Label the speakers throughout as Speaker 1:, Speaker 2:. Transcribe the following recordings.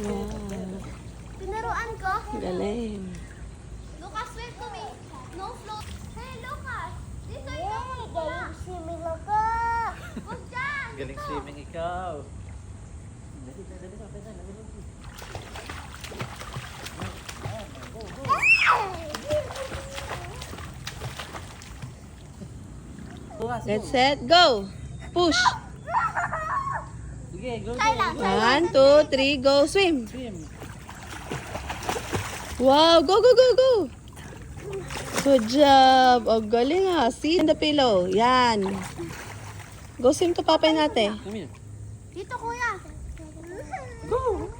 Speaker 1: Wow.
Speaker 2: Tinuruan ko.
Speaker 1: Galing.
Speaker 2: Lucas, wait to me. No float. Hey, Lucas. Dito ikaw. Galing swimming ako. Huwag dyan.
Speaker 3: Galing
Speaker 2: Dito.
Speaker 3: swimming ikaw.
Speaker 1: Get set, go! Push!
Speaker 3: Sige, go,
Speaker 2: Try lang.
Speaker 1: 1, 2, 3, go! Swim!
Speaker 3: Swim.
Speaker 1: Wow! Go, go, go, go! Good job! O, galing ha. Sit in the pillow. Yan. Go swim to papay natin.
Speaker 3: Come here.
Speaker 2: Dito, kuya.
Speaker 3: Go.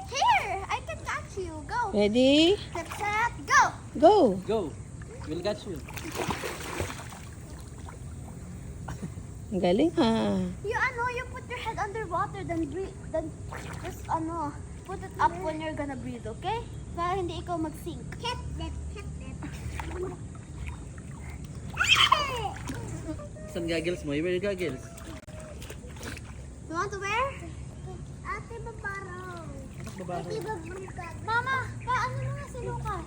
Speaker 2: Here, I can catch you. Go.
Speaker 1: Ready?
Speaker 2: Set, set, go.
Speaker 1: Go!
Speaker 3: Go. We'll catch you.
Speaker 1: Ang galing ha.
Speaker 2: You put your head underwater, then breathe, then just put it up when you're gonna breathe, okay? Para hindi ikaw mag-sink. Hit that.
Speaker 3: Saan goggles mo? You wear your goggles.
Speaker 2: You want to wear? Ate, babaraw.
Speaker 3: Babaho.
Speaker 2: Mama, paano na nga si Lucas?